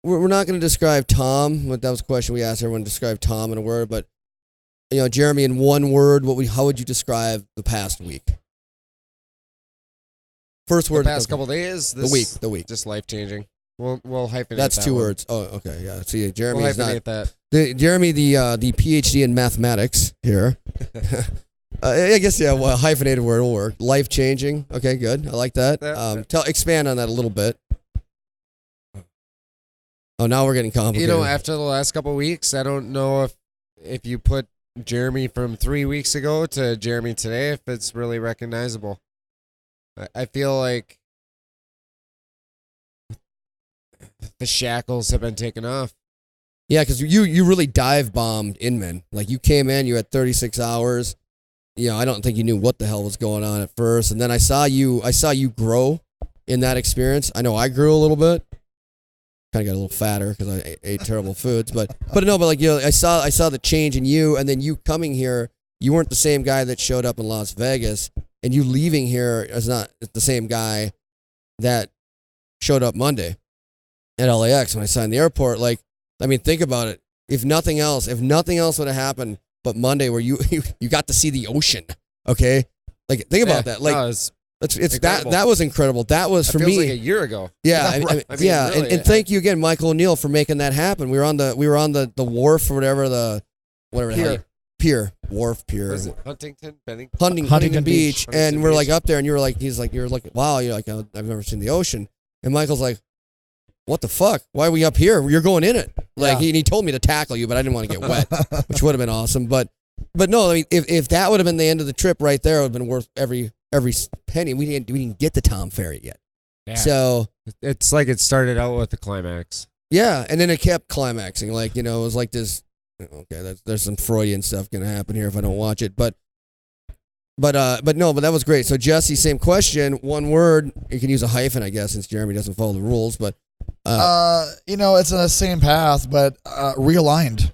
not going to describe Tom. That was a question we asked everyone to describe Tom in a word. But Jeremy, in one word, how would you describe the past week? First word. The past couple days. The week. Just life changing. We'll hyphenate. That's that 2 one. words. Oh, okay, yeah. See, Jeremy is not that. Jeremy, the PhD in mathematics here. I guess hyphenated word will work. Life changing. Okay, good. I like that. Expand on that a little bit. Oh, now we're getting complicated. After the last couple of weeks, I don't know if you put Jeremy from 3 weeks ago to Jeremy today, if it's really recognizable. I feel like the shackles have been taken off. Yeah, because you really dive bombed Inman. Like, you came in, you had 36 hours. I don't think you knew what the hell was going on at first, and then I saw you grow in that experience. I know I grew a little bit. Kind of got a little fatter because I ate terrible foods, but I saw the change in you, and then you coming here. you weren't the same guy that showed up in Las Vegas, and you leaving here is not the same guy that showed up Monday at LAX when I signed the airport. Like, I mean, think about it. If nothing else would have happened, but Monday where you got to see the ocean, okay? Like, think about that. Like, no, it's that was incredible. That was for me like a year ago. Yeah, I mean, yeah, really, and thank you again, Michael O'Neill, for making that happen. We were on the wharf or whatever pier. Was it Huntington, Bennington? Huntington Beach, Huntington and we're like Beach. up there, and you're like, wow, you're like, I've never seen the ocean, and Michael's like, what the fuck? Why are we up here? You're going in it. Like, he told me to tackle you, but I didn't want to get wet, which would have been awesome. But no, I mean, if that would have been the end of the trip right there, it would have been worth every penny. We didn't get to Tom Ferry yet. Yeah. So It's like it started out with the climax. yeah, and then it kept climaxing. Like, it was like this. Okay, there's some Freudian stuff gonna happen here if I don't watch it. But that was great. So Jesse, same question. One word. You can use a hyphen, I guess, since Jeremy doesn't follow the rules. But it's in the same path, but realigned.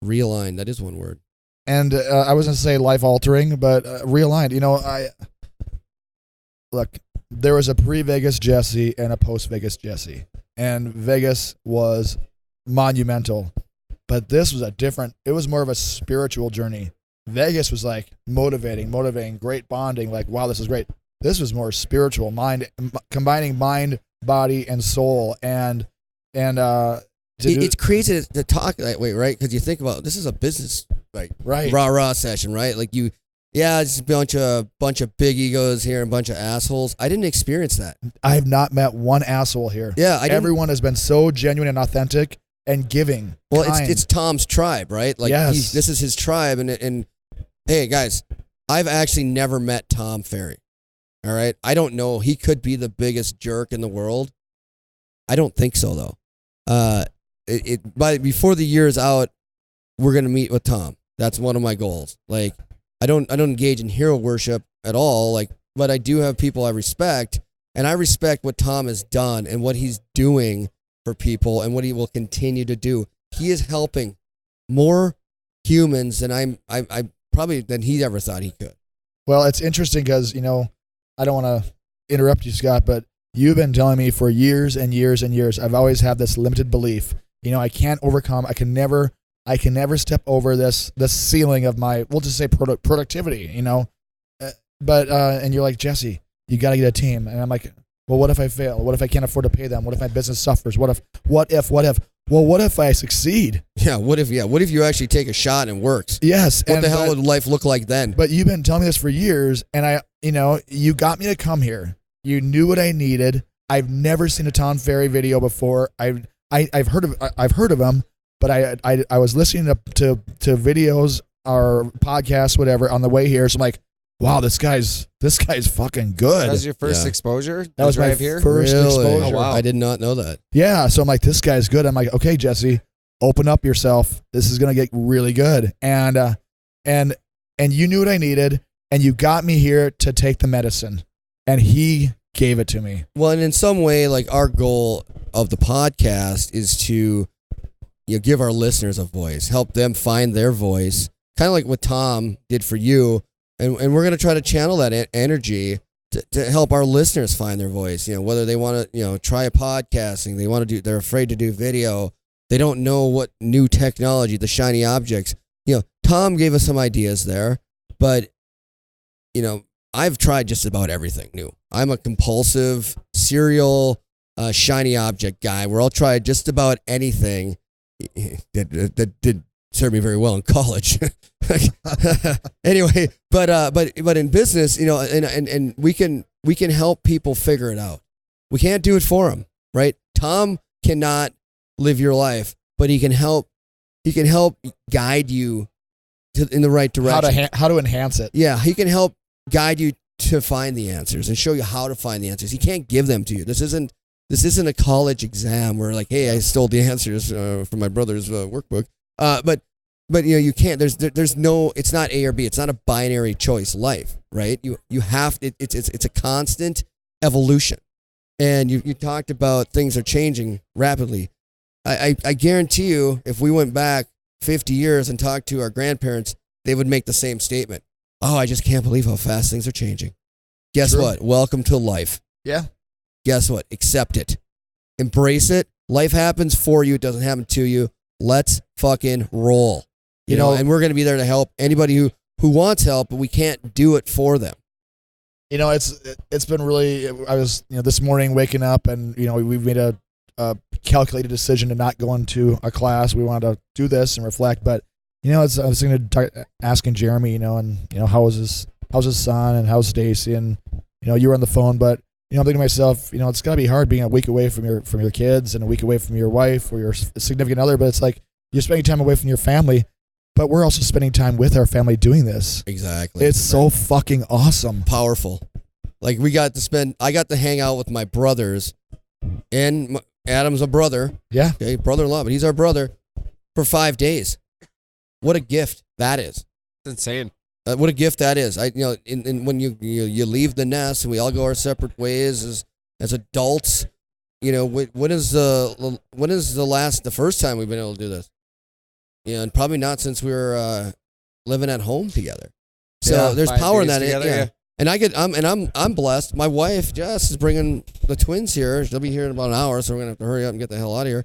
Realigned. That is one word. And I was going to say life-altering, but realigned. Look, there was a pre-Vegas Jesse and a post-Vegas Jesse. And Vegas was monumental. But this was it was more of a spiritual journey. Vegas was like motivating, great bonding, like, wow, this is great. This was more spiritual, combining mind, body, and soul. And it's crazy to talk that way, right? Because you think about, this is a business, like, right, rah session, right? Like, it's a bunch of big egos here and a bunch of assholes. I didn't experience that. I have not met one asshole here. Yeah, everyone has been so genuine and authentic and giving. Well, kind. it's Tom's tribe, right? Like, yes. This is his tribe, and hey, guys, I've actually never met Tom Ferry. All right, I don't know. He could be the biggest jerk in the world. I don't think so, though. Before the year's out, we're gonna meet with Tom. That's one of my goals. Like, I don't engage in hero worship at all. Like, but I do have people I respect, and I respect what Tom has done and what he's doing for people and what he will continue to do. He is helping more humans than I probably than he ever thought he could. Well, it's interesting because, I don't want to interrupt you, Scott, but you've been telling me for years and years and years, I've always had this limited belief. I can't overcome, I can never step over this ceiling of my, we'll just say productivity, But and you're like, Jesse, you got to get a team. And I'm like, well, what if I fail? What if I can't afford to pay them? What if my business suffers? What if? Well, what if I succeed? Yeah, what if you actually take a shot and it works? Yes. What the hell would life look like then? But you've been telling me this for years, and you got me to come here. You knew what I needed. I've never seen a Tom Ferry video before. I've heard of him, but I was listening to videos or podcasts, whatever, on the way here. So I'm like, wow, this guy's fucking good. That was your first exposure? That was my first exposure. Oh, wow. I did not know that. Yeah, so I'm like, this guy's good. I'm like, okay, Jesse, open up yourself. This is gonna get really good. And you knew what I needed, and you got me here to take the medicine, and he gave it to me. Well, and in some way, like, our goal of the podcast is to give our listeners a voice, help them find their voice, kind of like what Tom did for you. And we're going to try to channel that energy to help our listeners find their voice. Whether they want to, try podcasting, they're afraid to do video. They don't know what new technology, the shiny objects. Tom gave us some ideas there, but, I've tried just about everything new. I'm a compulsive, serial, shiny object guy where I'll try just about anything that did serve me very well in college. Anyway, but in business, and we can help people figure it out. We can't do it for them, right? Tom cannot live your life, but he can help guide you in the right direction. How to enhance it. Yeah, he can help guide you to find the answers and show you how to find the answers. He can't give them to you. This isn't a college exam where, like, hey, I stole the answers from my brother's workbook. But you can't. There's no. It's not A or B. It's not a binary choice life, right? You have. It's a constant evolution, and you talked about things are changing rapidly. I guarantee you, if we went back 50 years and talked to our grandparents, they would make the same statement. Oh, I just can't believe how fast things are changing. Guess True. what? Welcome to life. Yeah. Guess what? Accept it. Embrace it. Life happens for you. It doesn't happen to you. Let's fucking roll. You know, and we're going to be there to help anybody who wants help, but we can't do it for them. You know, it's been really, I was, this morning waking up and, we made a calculated decision to not go into a class. We wanted to do this and reflect, but, I was asking Jeremy, and, how was his son and how's Stacy, and, you were on the phone, but, I'm thinking to myself, it's gotta be hard being a week away from your kids and a week away from your wife or your significant other, but it's like you're spending time away from your family, but we're also spending time with our family doing this. Exactly. It's so fucking awesome. Powerful. Like I got to hang out with my brothers, and Adam's a brother. Yeah. Okay, brother-in-law, but he's our brother for 5 days. What a gift that is. It's insane. What a gift that is. And when you leave the nest and we all go our separate ways as adults, when is the first time we've been able to do this? And probably not since we were living at home together. So there's power in that. Together, yeah. And I'm blessed. My wife Jess is bringing the twins here. She'll be here in about an hour, so we're gonna have to hurry up and get the hell out of here.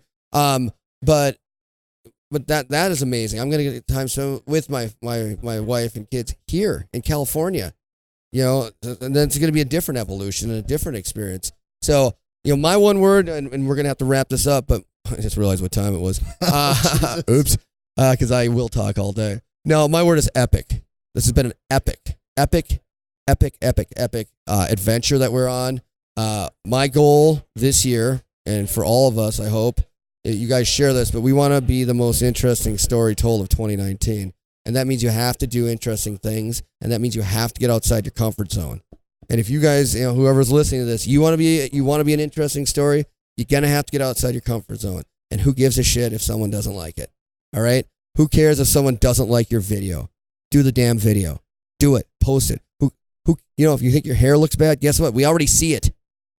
But that is amazing. I'm gonna get time spent with my wife and kids here in California. And then it's gonna be a different evolution and a different experience. So my one word, and we're gonna have to wrap this up. But I just realized what time it was. Oops. Because I will talk all day. No, my word is epic. This has been an epic adventure that we're on. My goal this year, and for all of us, I hope, you guys share this, but we want to be the most interesting story told of 2019. And that means you have to do interesting things, and that means you have to get outside your comfort zone. And if you guys, whoever's listening to this, you want to be an interesting story, you're going to have to get outside your comfort zone. And who gives a shit if someone doesn't like it? All right? Who cares if someone doesn't like your video? Do the damn video. Do it. Post it. If you think your hair looks bad, guess what? We already see it.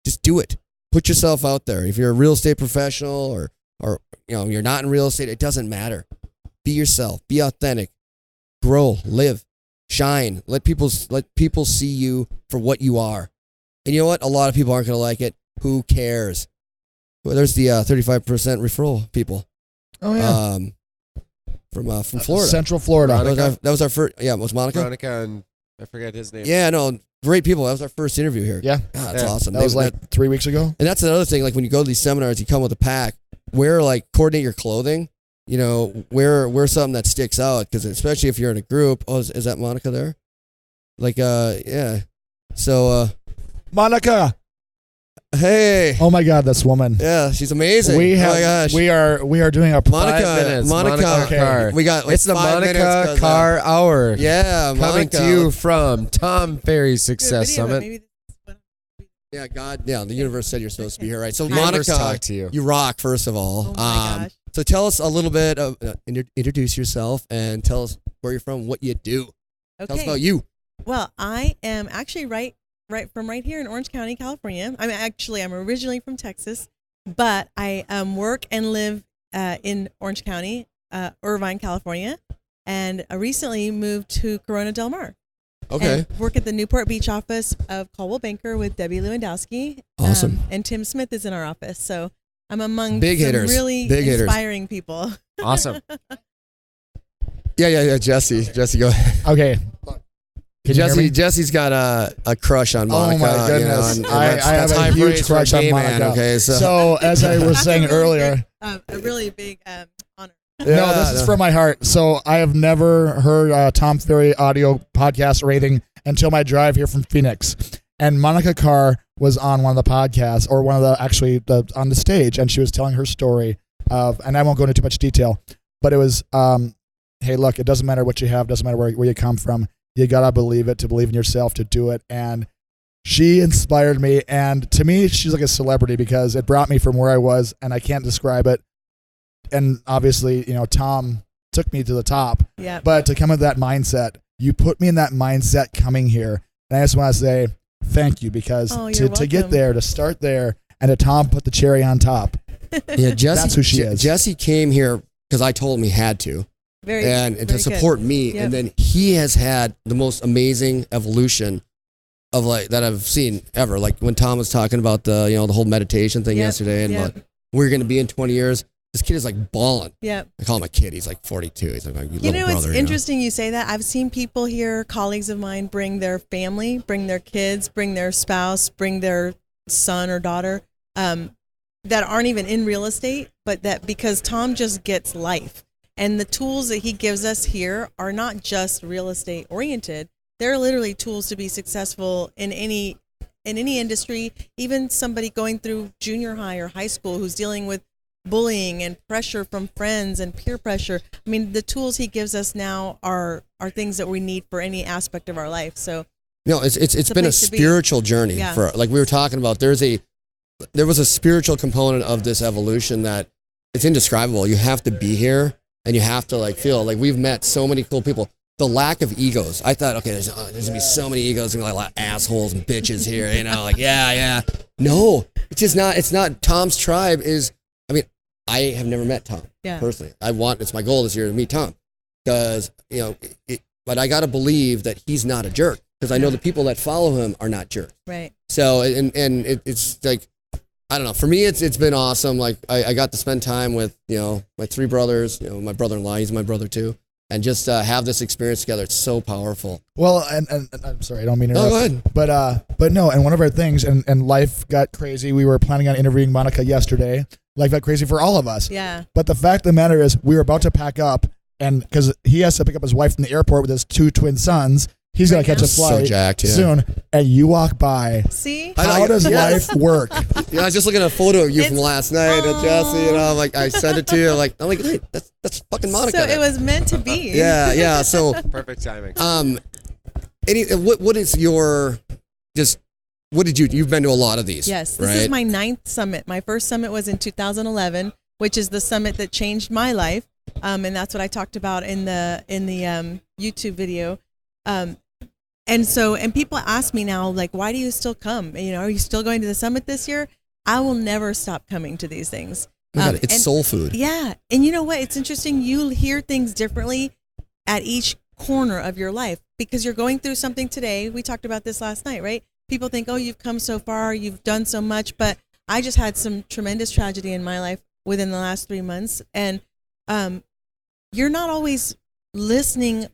Just do it. Put yourself out there. If you're a real estate professional or you're not in real estate, it doesn't matter. Be yourself. Be authentic. Grow. Live. Shine. Let people see you for what you are. And you know what? A lot of people aren't going to like it. Who cares? Well, there's the 35% referral people. Oh yeah. From Florida. Central Florida. That was our first. Yeah, was Monica? Monica and I forget his name. Yeah, no, great people. That was our first interview here. Yeah. God, that's awesome. That was like 3 weeks ago. And that's another thing. Like when you go to these seminars, you come with a pack. Coordinate your clothing. Wear something that sticks out, because especially if you're in a group. Oh, is that Monica there? Yeah. So, Monica. Hey. Oh my God, this woman. Yeah, she's amazing. We have. Oh my gosh. We are doing a Monica Carr. We got it's the Monica Carr Hour. Yeah, coming to you from Tom Ferry Success Summit. Yeah, God, yeah, the universe said you're supposed to be here, right? So, Monica, talk to you. You rock, first of all. Oh my gosh. So tell us a little bit of, introduce yourself and tell us where you're from, what you do. Okay. Tell us about you. Well, I am actually right here in Orange County, California. I'm originally from Texas, but I work and live in Orange County, Irvine, California, and I recently moved to Corona Del Mar. Okay. And work at the Newport Beach office of Caldwell Banker with Debbie Lewandowski. Awesome. And Tim Smith is in our office. So I'm among big some hitters. really big inspiring people. Awesome. Yeah. Jesse, go ahead. Okay. Jesse's got a crush on Monica. Oh my goodness. And I have a huge crush on Monica. Okay, so as I was saying earlier, a really big honor. No, this is from my heart. So I have never heard Tom Ferry audio podcast or anything until my drive here from Phoenix. And Monica Carr was on one of the podcasts, or one of the on the stage, and she was telling her story of, and I won't go into too much detail, but it was, hey, look, it doesn't matter what you have, doesn't matter where you come from. You gotta believe it, to believe in yourself, to do it. And she inspired me, and to me, she's like a celebrity, because it brought me from where I was, and I can't describe it. And obviously, Tom took me to the top. Yeah. But to come with that mindset, you put me in that mindset coming here. And I just want to say thank you, because to get there, to start there, and to Tom put the cherry on top. Yeah, Jesse, that's who she is. Jesse came here because I told him he had to. and to very support good. me. Yep. And then he has had the most amazing evolution of like that I've seen ever. Like when Tom was talking about the whole meditation thing Yep, yesterday, and yep. like, we're going to be in 20 years. This kid is like balling. Yep. I call him a kid. He's like 42. He's like my little brother. It's interesting you say that. I've seen people here, colleagues of mine, bring their family, bring their kids, bring their spouse, bring their son or daughter, that aren't even in real estate, but that because Tom just gets life. And the tools that he gives us here are not just real estate oriented. They're literally tools to be successful in any industry, even somebody going through junior high or high school who's dealing with bullying and pressure from friends and peer pressure. I mean, the tools he gives us now are things that we need for any aspect of our life. So it's been a spiritual journey for, like we were talking about. There was a spiritual component of this evolution that it's indescribable. You have to be here and you have to like feel like we've met so many cool people. The lack of egos. I thought, okay, there's gonna be so many egos and like a lot of assholes and bitches here, like yeah. No, it's just not. It's not. Tom's tribe is. I mean, I have never met Tom personally. It's my goal this year to meet Tom because but I got to believe that he's not a jerk because I know the people that follow him are not jerks. Right. So it's like, I don't know. For me, it's been awesome. Like I got to spend time with my three brothers. My brother-in-law, he's my brother too, and just have this experience together. It's so powerful. Well, and I'm sorry, I don't mean to interrupt. No, go ahead. But no, and one of our things, and life got crazy. We were planning on interviewing Monica yesterday. Life got crazy for all of us. Yeah. But the fact of the matter is, we were about to pack up, and because he has to pick up his wife from the airport with his two twin sons. He's going to catch a flight soon, and you walk by. See? How does life work? I was just looking at a photo of you from last night at Jesse, I'm like, I sent it to you. I'm like, hey, that's fucking Monica. So it was meant to be. Yeah. So Perfect timing. What is your what did you've been to a lot of these? Yes, this is my 9th summit. My first summit was in 2011, which is the summit that changed my life, and that's what I talked about in the YouTube video. And people ask me now, like, why do you still come? Are you still going to the summit this year? I will never stop coming to these things. It's soul food. Yeah. And you know what? It's interesting. You hear things differently at each corner of your life because you're going through something today. We talked about this last night, right? People think, oh, you've come so far, you've done so much. But I just had some tremendous tragedy in my life within the last 3 months. And you're not always listening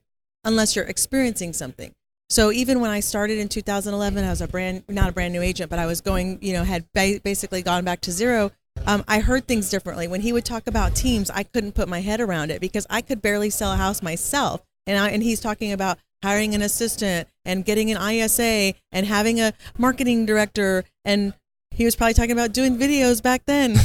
unless you're experiencing something. So even when I started in 2011, I was not a brand new agent, but I was going, had basically gone back to zero. I heard things differently. When he would talk about teams, I couldn't put my head around it because I could barely sell a house myself. And he's talking about hiring an assistant and getting an ISA and having a marketing director. And he was probably talking about doing videos back then.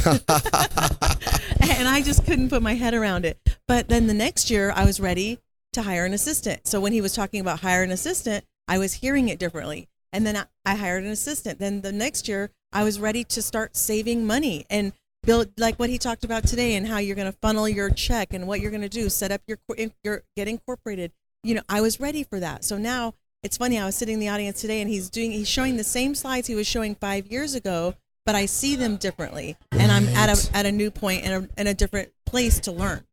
And I just couldn't put my head around it. But then the next year I was ready to hire an assistant. So when he was talking about hire an assistant, I was hearing it differently. And then I hired an assistant. Then the next year I was ready to start saving money and build like what he talked about today and how you're going to funnel your check and what you're going to do, set up your get incorporated. I was ready for that. So now it's funny. I was sitting in the audience today and he's showing the same slides he was showing 5 years ago, but I see them differently. And I'm at a new point and a different place to learn.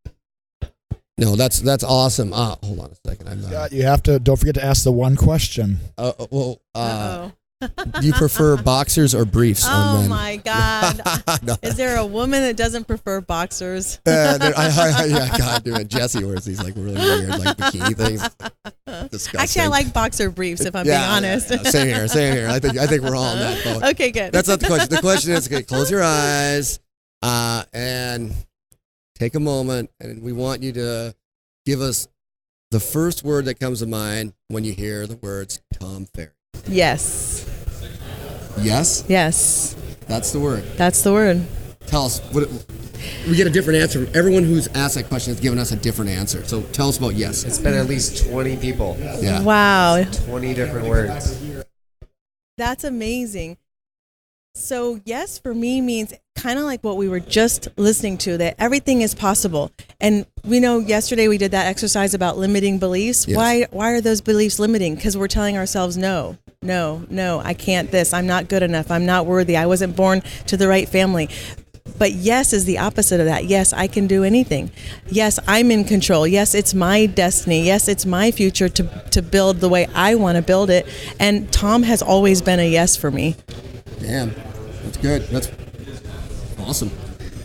No, that's awesome. Hold on a second. Scott, you have to, don't forget to ask the one question. Do you prefer boxers or briefs on men? Oh my God. No. Is there a woman that doesn't prefer boxers? Yeah, God, dude. Jesse wears these like really weird like bikini things. Disgusting. Actually, I like boxer briefs if I'm being honest. Yeah, same here. I think we're all on that boat. Okay, good. That's not the question. The question is, okay, close your eyes and take a moment, and we want you to give us the first word that comes to mind when you hear the words Tom Ferry. Yes. Yes? Yes. That's the word. That's the word. Tell us. We get a different answer. Everyone who's asked that question has given us a different answer. So tell us about yes. It's been at least 20 people. Yeah. Wow. 20 different words. That's amazing. So yes, for me means kind of like what we were just listening to, that everything is possible. And we know yesterday we did that exercise about limiting beliefs. Yes. Why are those beliefs limiting? Because we're telling ourselves, no, I can't this. I'm not good enough. I'm not worthy. I wasn't born to the right family. But yes is the opposite of that. Yes, I can do anything. Yes, I'm in control. Yes, it's my destiny. Yes, it's my future to build the way I want to build it. And Tom has always been a yes for me. Damn, that's good. That's awesome.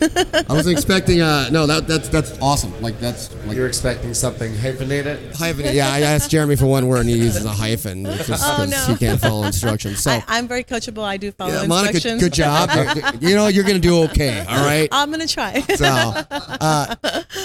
I wasn't expecting. No, that's awesome. Like that's like You're expecting something hyphenated? hyphen. Yeah, I asked Jeremy for one word and he uses a hyphen just because no. he can't follow instructions. So I'm very coachable. I do follow Monica, instructions. good job. You're gonna do okay. All right. I'm gonna try.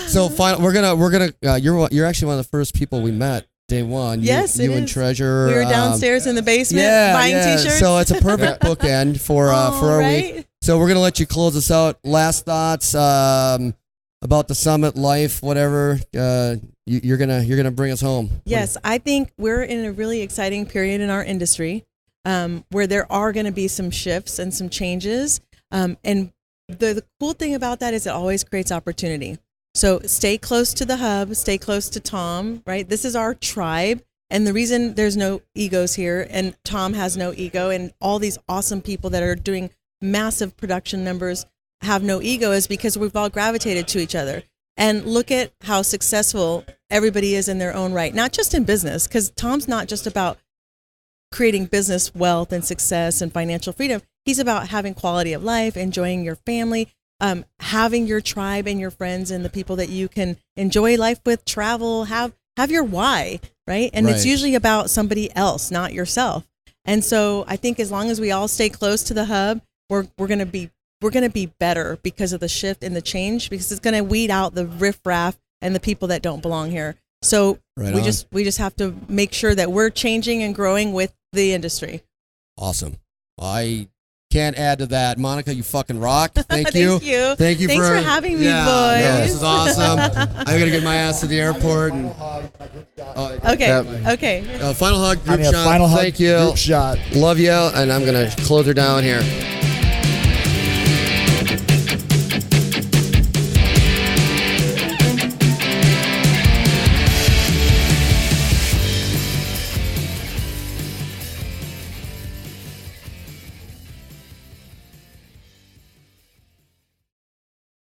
So final. We're gonna. You're actually one of the first people we met. Day one. Yes, you it and is. Treasure. We were downstairs in the basement Yeah, buying yeah. t-shirts. So it's a perfect bookend for our right? week. So we're gonna let you close us out. Last thoughts about the summit, life, whatever. You're gonna bring us home. Yes, I think we're in a really exciting period in our industry where there are going to be some shifts and some changes. And the cool thing about that is it always creates opportunity. So stay close to the hub, stay close to Tom, right? This is our tribe. And the reason there's no egos here and Tom has no ego and all these awesome people that are doing massive production numbers have no ego is because we've all gravitated to each other. And look at how successful everybody is in their own right, not just in business, because Tom's not just about creating business wealth and success and financial freedom. He's about having quality of life, enjoying your family, having your tribe and your friends and the people that you can enjoy life with, travel, have your why, right? And it's usually about somebody else, not yourself. And so I think as long as we all stay close to the hub, we're going to be better because of the shift and the change, because it's going to weed out the riffraff and the people that don't belong here. So we just have to make sure that we're changing and growing with the industry. Awesome. I can't add to that. Monica, you fucking rock. Thank you. Thank you. Thanks for having me, boys. Yeah, this is awesome. I gotta get my ass to the airport. And, Okay. final hug, group shot. Final hug, Thank you. group shot. Love you. And I'm gonna close her down here.